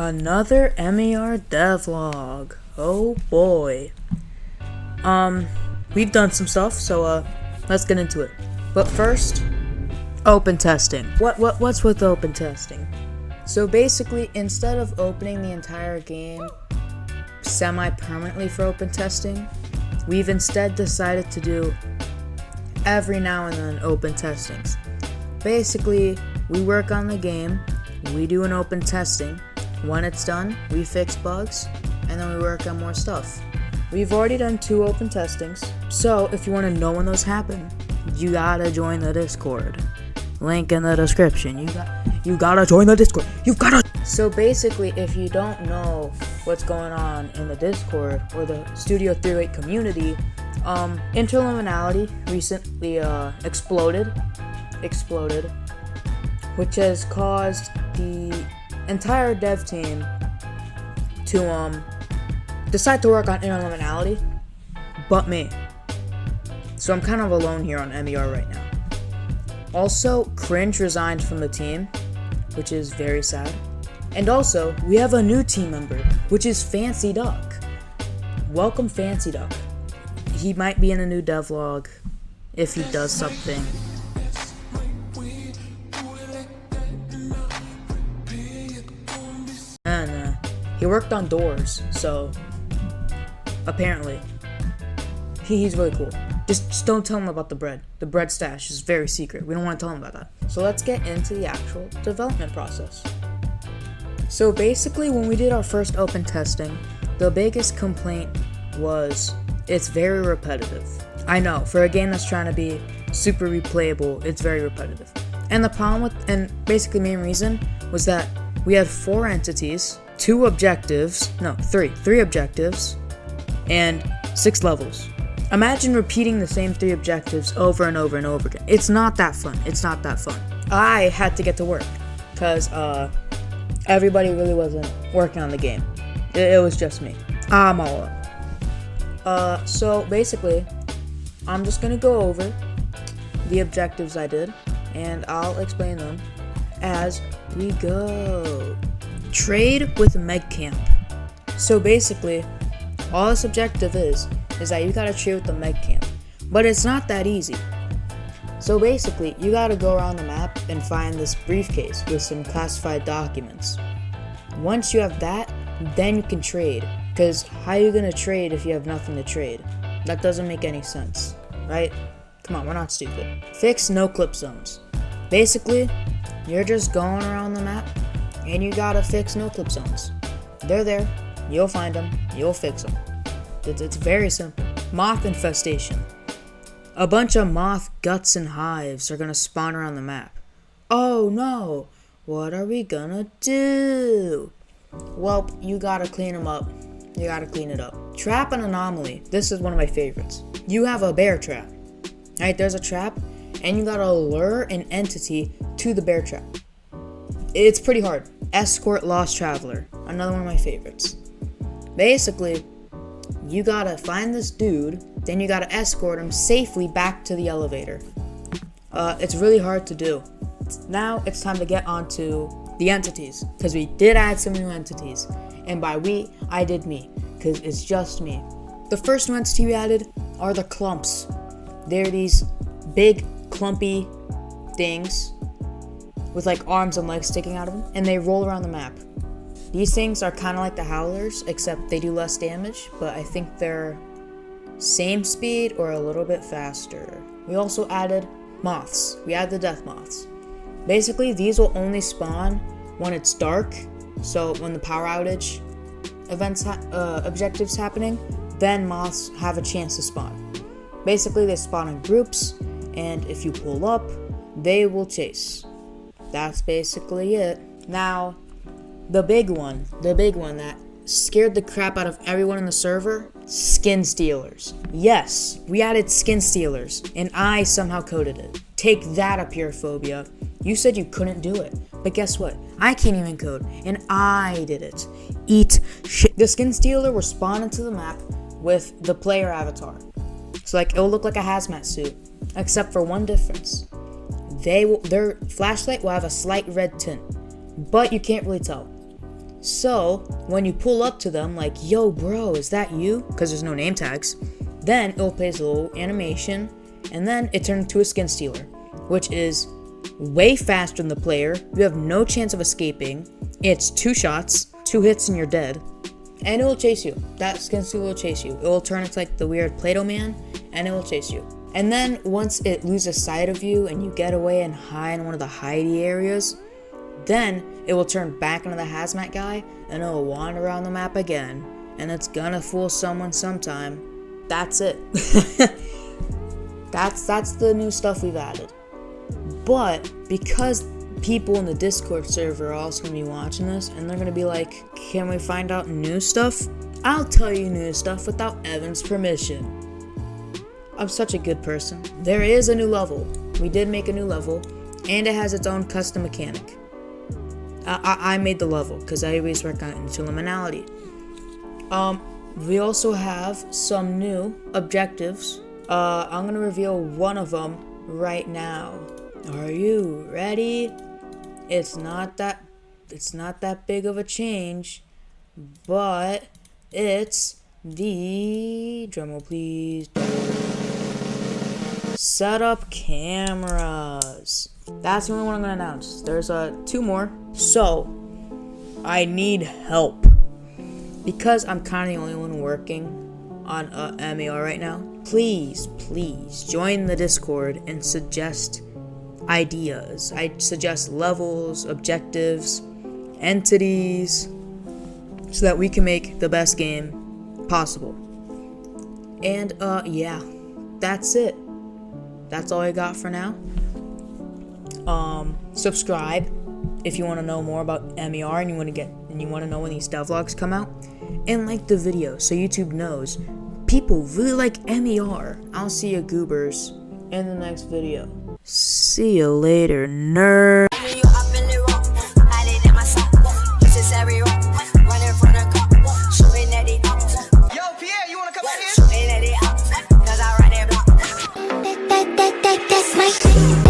Another MER devlog. Oh boy. We've done some stuff, so let's get into it. But first, open testing. What's with open testing? So basically, instead of opening the entire game semi-permanently for open testing, we've instead decided to do every now and then open testings. Basically, we work on the game, we do an open testing. When it's done, we fix bugs, and then we work on more stuff. We've already done 2 open testings, so if you want to know when those happen, you gotta join the Discord. Link in the description. You gotta join the Discord. So basically, if you don't know what's going on in the Discord or the Studio 308 community, interliminality recently exploded, which has caused the entire dev team to decide to work on interliminality, but me. So I'm kind of alone here on MER right now. Also, Cringe resigned from the team, which is very sad. And also, we have a new team member, which is Fancy Duck. Welcome, Fancy Duck. He might be in a new devlog if he does something. And he worked on doors, so apparently he's really cool. Just don't tell him about the bread. The bread stash is very secret. We don't want to tell him about that. So let's get into the actual development process. So basically, when we did our first open testing, the biggest complaint was it's very repetitive. I know, for a game that's trying to be super replayable, it's very repetitive. And the problem with, and basically main reason, was that we had 4 entities, 3 objectives, and 6 levels. Imagine repeating the same 3 objectives over and over and over again. It's not that fun. I had to get to work, because everybody really wasn't working on the game. It was just me. I'm all up. So basically, I'm just gonna go over the objectives I did, and I'll explain them as we go. Trade with Medcamp. So basically, all this objective is that you gotta trade with the Medcamp, but it's not that easy. So basically, you gotta go around the map and find this briefcase with some classified documents. Once you have that, then you can trade, because how are you gonna trade if you have nothing to trade? That doesn't make any sense, right? Come on, we're not stupid. Fix no-clip zones. Basically, you're just going around the map, and you gotta fix no-clip zones. They're there, you'll find them, you'll fix them. It's very simple. Moth infestation. A bunch of moth guts and hives are gonna spawn around the map. Oh no, what are we gonna do? Well, you gotta clean them up. You gotta clean it up. Trap and anomaly. This is one of my favorites. You have a bear trap. Alright, there's a trap, and you gotta lure an entity to the bear trap. It's pretty hard. Escort lost traveler. Another one of my favorites. Basically, you gotta find this dude, then you gotta escort him safely back to the elevator. It's really hard to do. Now it's time to get onto the entities, because we did add some new entities. And by we, I did me, because it's just me. The first new entity we added are the clumps. They're these big, clumpy things with like arms and legs sticking out of them, and they roll around the map. These things are kind of like the howlers, except they do less damage, but I think they're same speed or a little bit faster. We also added moths. We added the death moths. Basically, these will only spawn when it's dark, so when the power outage events objectives happening, then moths have a chance to spawn. Basically, they spawn in groups, and if you pull up, they will chase. That's basically it. Now, the big one that scared the crap out of everyone in the server, skin stealers. Yes, we added skin stealers, and I somehow coded it. Take that, Apeirophobia. You said you couldn't do it, but guess what? I can't even code, and I did it. Eat shit. The skin stealer will spawn into the map with the player avatar. So like, it'll look like a hazmat suit, except for one difference. Their flashlight will have a slight red tint, but you can't really tell. So when you pull up to them like, yo bro, is that you? Because there's no name tags. Then it'll play a little animation, and then it turns into a skin stealer, which is way faster than the player. You have no chance of escaping. It's 2 shots, 2 hits and you're dead. And it will chase you. That skin stealer will chase you. It will turn into like the weird Play-Doh man, and it will chase you. And then once it loses sight of you and you get away and hide in one of the hidey areas, then it will turn back into the hazmat guy and it will wander around the map again. And it's gonna fool someone sometime. That's it. That's the new stuff we've added. But because people in the Discord server are also gonna be watching this and they're gonna be like, can we find out new stuff? I'll tell you new stuff without Evan's permission. I'm such a good person. There is a new level. We did make a new level, and it has its own custom mechanic. I made the level because I always work on interliminality. We also have some new objectives. I'm gonna reveal one of them right now. Are you ready? It's not that big of a change, but it's the drumroll please. Set up cameras. That's the only one I'm gonna announce. There's 2 more. So I need help because I'm kind of the only one working on MER right now. Please join the Discord and suggest ideas. I suggest levels, objectives, entities, so that we can make the best game possible. And yeah, that's it. That's all I got for now. Subscribe if you want to know more about MER and you want to know when these devlogs come out, and like the video so YouTube knows people really like MER. I'll see you goobers in the next video. See you later, nerd. Yo, Pierre, you wanna come out here? That's my